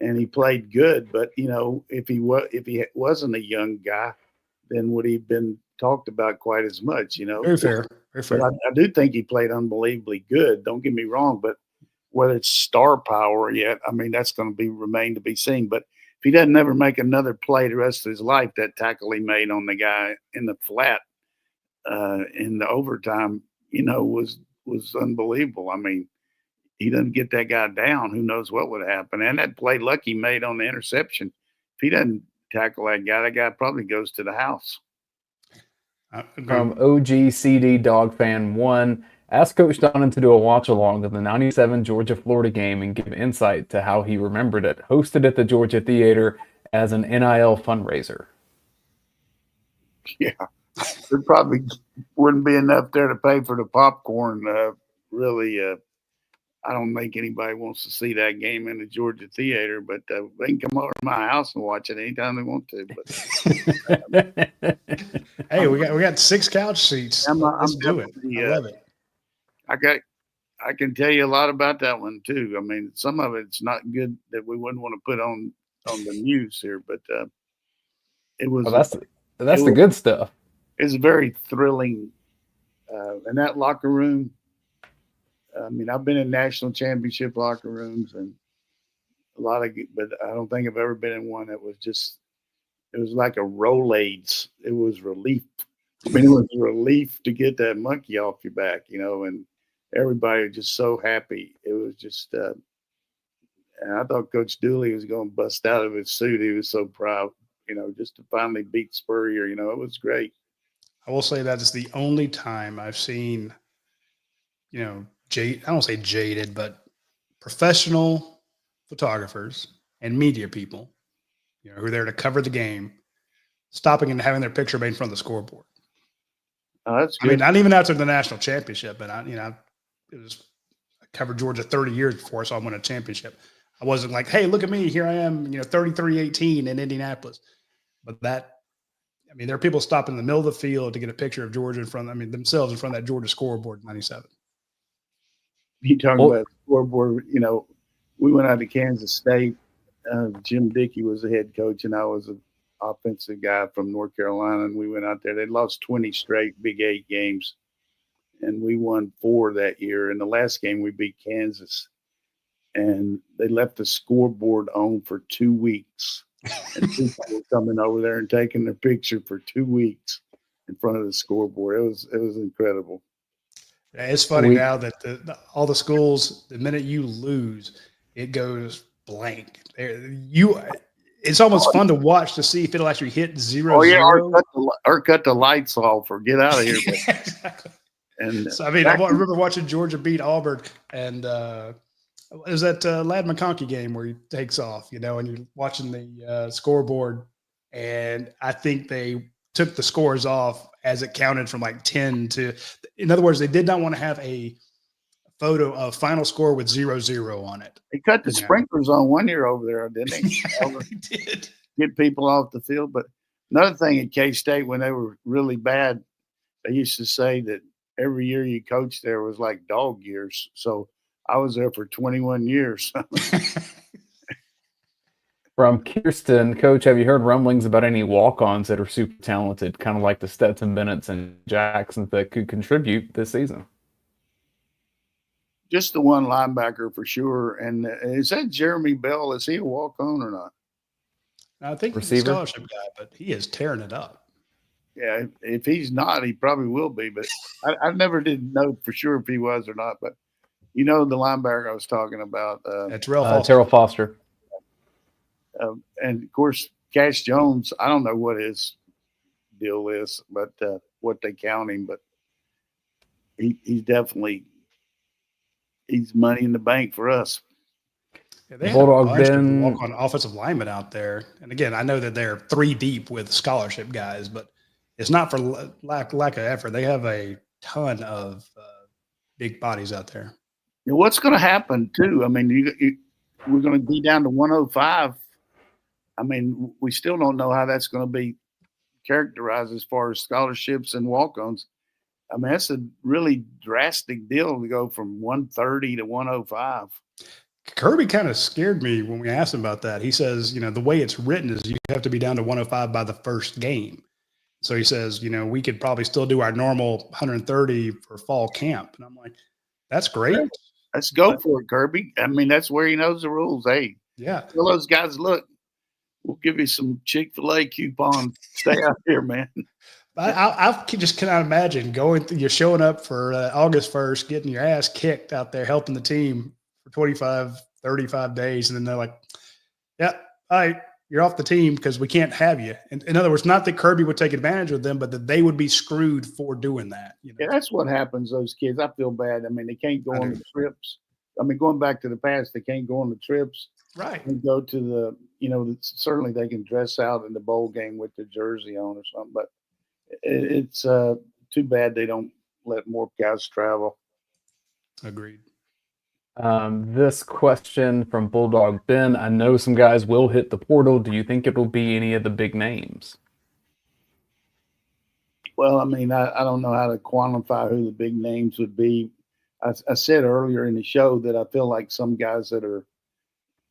and he played good. But if he wasn't a young guy, then would he have been talked about quite as much? Very fair. Very fair. But I do think he played unbelievably good. Don't get me wrong, but whether it's star power yet, I mean, that's going to remain to be seen. But if he doesn't ever make another play the rest of his life, that tackle he made on the guy in the flat in the overtime, was unbelievable. I mean, he doesn't get that guy down, who knows what would happen. And that play Lucky made on the interception, if he doesn't tackle that guy probably goes to the house. From OGCD Dog Fan 1, ask Coach Donnan to do a watch-along of the 97 Georgia-Florida game and give insight to how he remembered it. Hosted at the Georgia Theater as an NIL fundraiser. Yeah. There probably wouldn't be enough there to pay for the popcorn. Really, I don't think anybody wants to see that game in the Georgia Theater, but they can come over to my house and watch it anytime they want to. But hey, we got 6 couch seats. Let's do it. I love it. I can tell you a lot about that one too. I mean, some of it's not good that we wouldn't want to put on the news here, but it was. Oh, that's the good stuff. It's very thrilling. In that locker room, I mean, I've been in national championship locker rooms and but I don't think I've ever been in one that was it was like a Rolaids. It was relief. I mean, it was a relief to get that monkey off your back, and everybody was just so happy. It was just, and I thought Coach Dooley was going to bust out of his suit. He was so proud, just to finally beat Spurrier. It was great. I will say that is the only time I've seen, I don't say jaded, but professional photographers and media people, who are there to cover the game, stopping and having their picture made in front of the scoreboard. Oh, that's good. I mean, not even after the national championship, but I covered Georgia 30 years before I saw them win a championship. I wasn't like, hey, look at me, here I am, 33-18 in Indianapolis. But there are people stopping in the middle of the field to get a picture of Georgia themselves in front of that Georgia scoreboard in 97. You talking about scoreboard, we went out to Kansas State. Jim Dickey was the head coach, and I was an offensive guy from North Carolina. And we went out there. They lost 20 straight Big 8 games, and we won 4 that year. In the last game, we beat Kansas, and they left the scoreboard on for 2 weeks. And people were coming over there and taking their picture for 2 weeks in front of the scoreboard. It was incredible. Yeah, it's funny now that all the schools, the minute you lose, it goes blank. It's almost fun to watch to see if it'll actually hit 0-0. Oh yeah, or cut the lights off or get out of here. Exactly. And so I mean, I remember watching Georgia beat Auburn, and it was that Lad McConkey game where he takes off, and you're watching the scoreboard, and I think they took the scores off as it counted from like 10 to. In other words, they did not want to have a photo of final score with 0-0 on it. They cut the sprinklers on 1 year over there, didn't they? Yeah, they did. Get people off the field. But another thing at K-State, when they were really bad, they used to say that every year you coached there was like dog years. So I was there for 21 years. From Kirsten, Coach, have you heard rumblings about any walk-ons that are super talented, kind of like the Stetson Bennettts and Jacksons that could contribute this season? Just the one linebacker for sure. And is that Jeremy Bell? Is he a walk-on or not? I think he's a scholarship guy, but he is tearing it up. Yeah, if he's not, he probably will be. But I never did know for sure if he was or not. But the linebacker I was talking about. Terrell Foster. And, of course, Cash Jones, I don't know what his deal is, but what they count him. But he's definitely he's money in the bank for us. Yeah, they have a bunch of walk-on offensive linemen out there. And, again, I know that they're 3 deep with scholarship guys, but it's not for lack of effort. They have a ton of big bodies out there. What's going to happen, too? I mean, we're going to be down to 105. I mean, we still don't know how that's going to be characterized as far as scholarships and walk-ons. I mean, that's a really drastic deal to go from 130 to 105. Kirby kind of scared me when we asked him about that. He says, the way it's written is you have to be down to 105 by the first game. So he says, we could probably still do our normal 130 for fall camp. And I'm like, that's great. Let's go for it, Kirby. I mean, that's where he knows the rules. Hey, yeah. Tell those guys, look, we'll give you some Chick-fil-A coupon. Stay out here, man. I just cannot imagine you're showing up for August 1st, getting your ass kicked out there, helping the team for 25, 35 days. And then they're like, yeah, all right, you're off the team because we can't have you. In other words, not that Kirby would take advantage of them, but that they would be screwed for doing that. Yeah, that's what happens, those kids. I feel bad. I mean, they can't go on the trips. I mean, going back to the past, they can't go on the trips. Right. And go to the, certainly they can dress out in the bowl game with their jersey on or something. But it's too bad they don't let more guys travel. Agreed. This question from Bulldog Ben. I know some guys will hit the portal. Do you think it will be any of the big names? Well, I mean, I don't know how to quantify who the big names would be. I said earlier in the show that I feel like some guys that are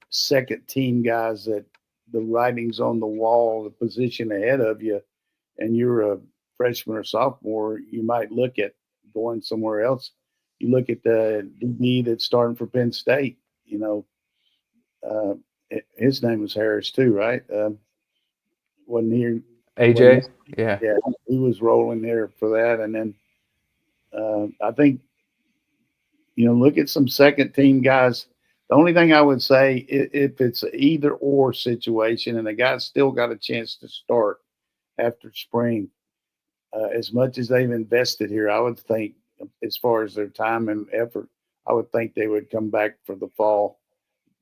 second team guys that the writing's on the wall, the position ahead of you, and you're a freshman or sophomore, you might look at going somewhere else. You look at the DB that's starting for Penn State, his name was Harris too, right? Wasn't he? AJ? Yeah, he was rolling there for that. And then I think, look at some second team guys. The only thing I would say, if it's an either or situation and the guy's still got a chance to start after spring, as much as they've invested here, I would think, as far as their time and effort, I would think they would come back for the fall,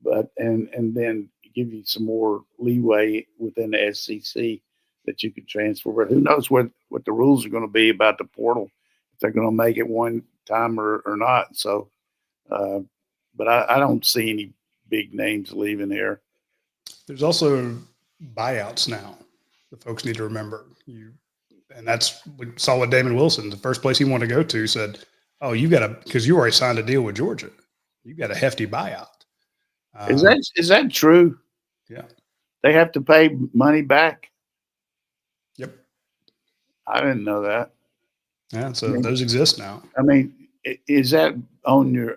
but and then give you some more leeway within the SEC that you could transfer. But who knows what the rules are going to be about the portal, if they're going to make it one time or not. So, but I don't see any big names leaving here. There's also buyouts now that folks need to remember. And that's, we saw with Damon Wilson, the first place he wanted to go to, said, oh, you got to, because you already signed a deal with Georgia. You got a hefty buyout. Is that true? Yeah. They have to pay money back? Yep. I didn't know that. Yeah. So those exist now. I mean, is that on your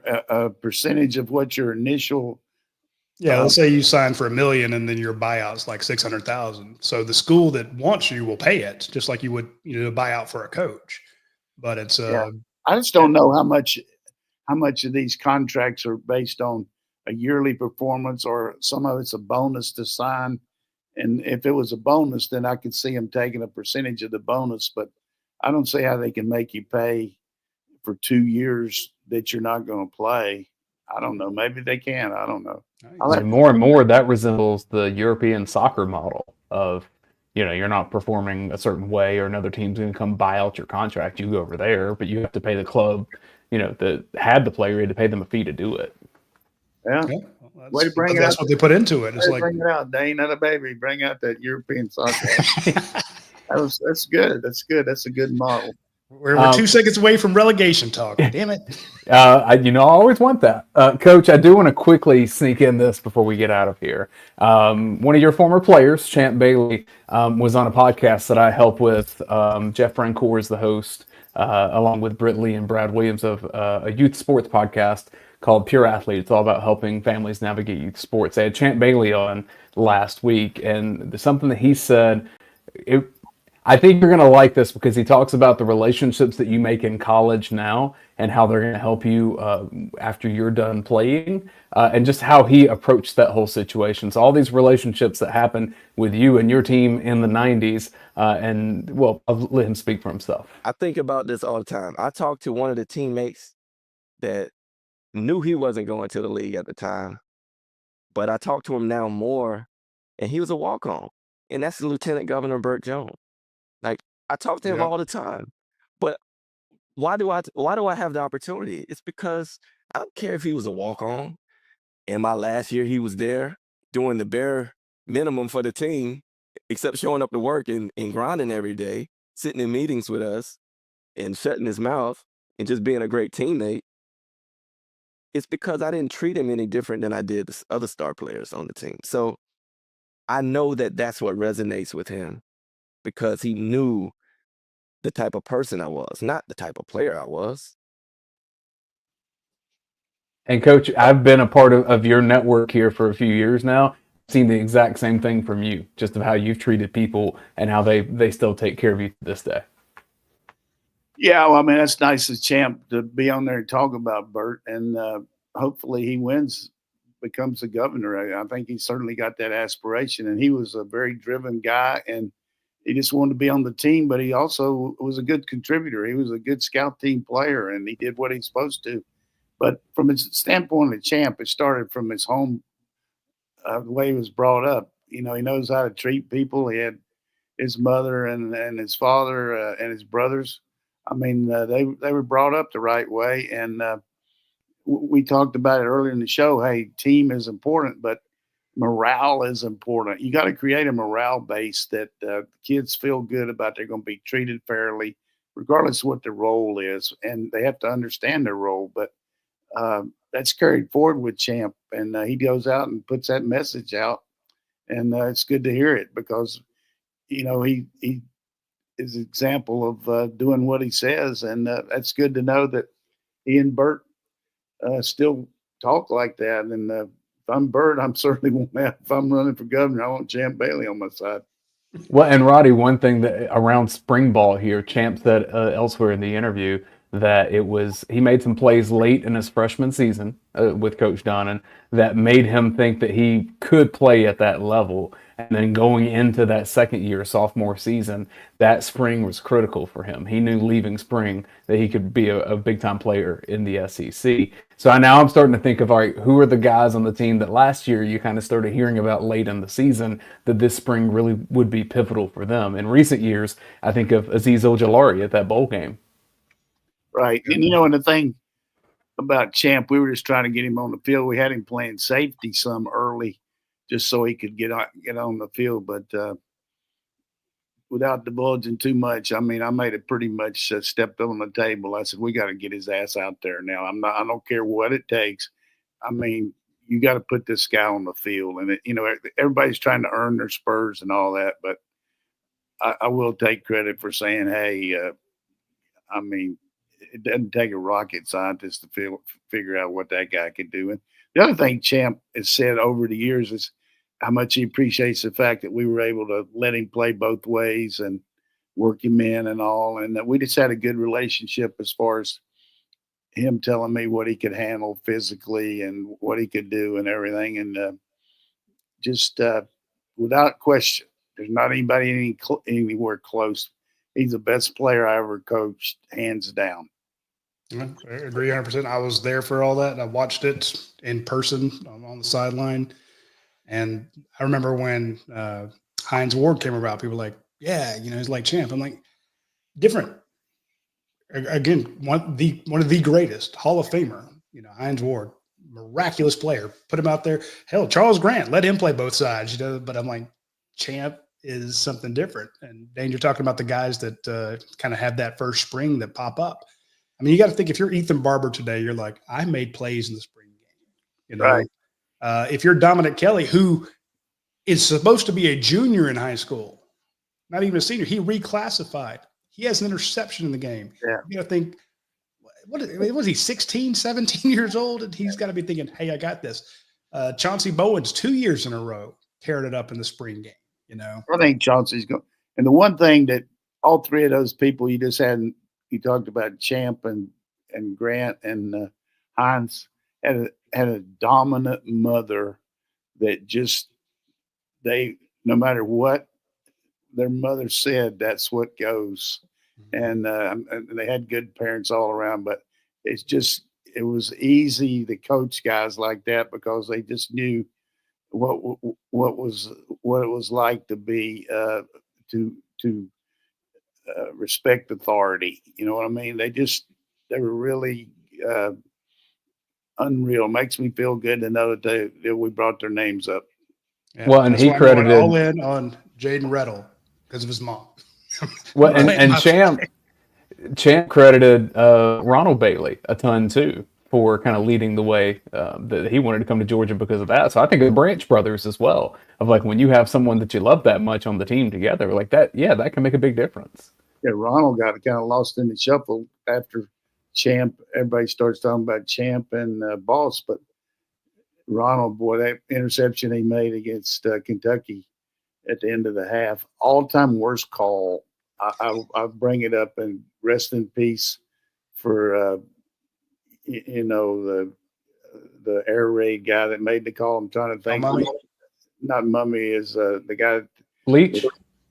percentage of what your initial? Yeah. Let's say you sign for $1 million and then your buyout's like 600,000. So the school that wants you will pay it just like you would, a buyout for a coach. But it's I just don't know how much of these contracts are based on a yearly performance or some of it's a bonus to sign. And if it was a bonus, then I could see them taking a percentage of the bonus. But I don't see how they can make you pay for 2 years that you're not going to play. I don't know. Maybe they can. I don't know. And more and more that resembles the European soccer model of, you're not performing a certain way or another team's going to come buy out your contract. You go over there, but you have to pay the club, that had the player, you had to pay them a fee to do it. Yeah. Well, Way to bring it that's out. what they put into it. It's like, bring it out, Dayne, not a baby. Bring out that European soccer. That's good. That's good. That's a good model. we're 2 seconds away from relegation talk. Damn it. I always want that. Coach, I do want to quickly sneak in this before we get out of here. One of your former players, Champ Bailey, was on a podcast that I help with. Jeff Francoeur is the host, along with Britt Lee and Brad Williams of a youth sports podcast called Pure Athlete. It's all about helping families navigate youth sports. They had Champ Bailey on last week, and something that he said, I think you're going to like this because he talks about the relationships that you make in college now and how they're going to help you after you're done playing, and just how he approached that whole situation. So all these relationships that happened with you and your team in the 90s, I'll let him speak for himself. I think about this all the time. I talked to one of the teammates that knew he wasn't going to the league at the time, but I talk to him now more, and he was a walk-on, and that's Lieutenant Governor Burt Jones. Like, I talk to him all the time, but why do I have the opportunity? It's because I don't care if he was a walk-on. In my last year, he was there doing the bare minimum for the team, except showing up to work and grinding every day, sitting in meetings with us and shutting his mouth and just being a great teammate. It's because I didn't treat him any different than I did the other star players on the team. So I know that that's what resonates with him, because he knew the type of person I was, not the type of player I was. And Coach, I've been a part of your network here for a few years now. I've seen the exact same thing from you, just of how you've treated people and how they still take care of you to this day. Yeah, well, I mean, that's nice of Champ to be on there and talk about Burt, and hopefully he wins, becomes the governor. I think he certainly got that aspiration, and he was a very driven guy, and he just wanted to be on the team, but he also was a good contributor. He was a good scout team player, and he did what he's supposed to. But from his standpoint of Champ, it started from his home, the way he was brought up. He knows how to treat people. He had his mother and his father and his brothers. I mean, they were brought up the right way, and we talked about it earlier in the show. Hey, team is important, but morale is important. You got to create a morale base that kids feel good about. They're going to be treated fairly, regardless of what their role is, and they have to understand their role. But that's carried forward with Champ, and he goes out and puts that message out, and it's good to hear it, because he is an example of doing what he says, and that's good to know that he and Burt still talk like that. And if I'm Burt, I'm certainly won't have. If I'm running for governor, I want Champ Bailey on my side. Well, and Roddy, one thing that around spring ball here, Champ said elsewhere in the interview that he made some plays late in his freshman season with Coach Donnan that made him think that he could play at that level. And then going into that second year, sophomore season, that spring was critical for him. He knew leaving spring that he could be a big-time player in the SEC. So now I'm starting to think of, all right, who are the guys on the team that last year you kind of started hearing about late in the season that this spring really would be pivotal for them? In recent years, I think of Azeez Ojulari at that bowl game. Right. And, and the thing about Champ, we were just trying to get him on the field. We had him playing safety some early just so he could get on the field. But without divulging too much, I mean, I made it pretty much stepped on the table. I said, we got to get his ass out there now. I don't care what it takes. I mean, you got to put this guy on the field. And, everybody's trying to earn their spurs and all that. But I will take credit for saying, hey, it doesn't take a rocket scientist to figure out what that guy can do. And the other thing Champ has said over the years is how much he appreciates the fact that we were able to let him play both ways and work him in and all. And that we just had a good relationship as far as him telling me what he could handle physically and what he could do and everything. And just without question, there's not anybody anywhere close. He's the best player I ever coached, hands down. I agree 100%. I was there for all that. I watched it in person on the sideline. And I remember when Hines Ward came about, people were like, yeah, he's like Champ. I'm like, different. Again, one of the greatest Hall of Famer, Hines Ward, miraculous player. Put him out there. Hell, Charles Grant, let him play both sides, but I'm like, Champ is something different. And Dane, you're talking about the guys that kind of have that first spring that pop up. I mean, you got to think, if you're Ethan Barber today, you're like, I made plays in the spring game. Right. If you're Dominic Kelly, who is supposed to be a junior in high school, not even a senior, he reclassified. He has an interception in the game. Yeah. You got to think, what was he, 16, 17 years old? And he's got to be thinking, hey, I got this. Chauncey Bowen's 2 years in a row tearing it up in the spring game. I think Chauncey's going. And the one thing that all three of those people you talked about, Champ and Grant and Hines, had a dominant mother that no matter what their mother said, that's what goes. And they had good parents all around, but it was easy to coach guys like that because they just knew what it was like to be to respect authority. You know what I mean? They were really unreal. Makes me feel good to know that we brought their names up. Yeah, well, and he credited all in on Jaden Rettle because of his mom. Well, and Champ credited Ronald Bailey a ton too for kind of leading the way, that he wanted to come to Georgia because of that. So I think the Branch brothers as well, of like, when you have someone that you love that much on the team together like that, yeah, that can make a big difference. Yeah, Ronald got kind of lost in the shuffle after Champ. Everybody starts talking about Champ and Boss, but Ronald, boy, that interception he made against Kentucky at the end of the half, all-time worst call. I'll bring it up and rest in peace for the air raid guy that made the call. I'm trying to think. Not Mummy, is the guy. Leach?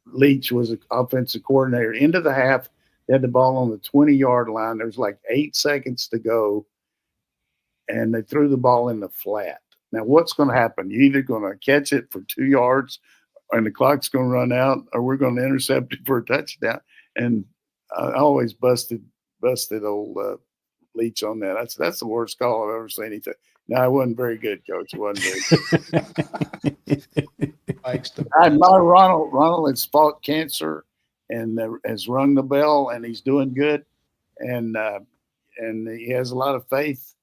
Leach was an offensive coordinator. Into the half, they had the ball on the 20-yard line. There was like 8 seconds to go, and they threw the ball in the flat. Now, what's going to happen? You're either going to catch it for 2 yards and the clock's going to run out, or we're going to intercept it for a touchdown. And I always busted old Leach on that. That's the worst call I've ever seen. He said, "No, it wasn't very good, Coach. It wasn't very good." I admire Ronald. Ronald has fought cancer and has rung the bell, and he's doing good. And he has a lot of faith.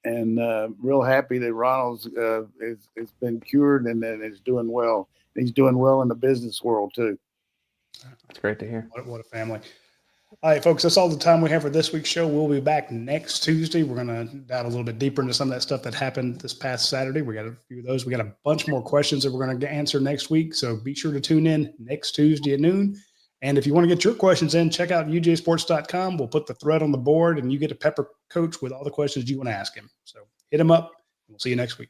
And real happy that Ronald's has been cured and that is doing well. He's doing well in the business world too. That's great to hear. What a family. All right, folks, that's all the time we have for this week's show. We'll be back next Tuesday. We're going to dive a little bit deeper into some of that stuff that happened this past Saturday. We got a few of those. We got a bunch more questions that we're going to answer next week. So be sure to tune in next Tuesday at noon. And if you want to get your questions in, check out UGASports.com. We'll put the thread on the board, and you get to pepper Coach with all the questions you want to ask him. So hit him up. We'll see you next week.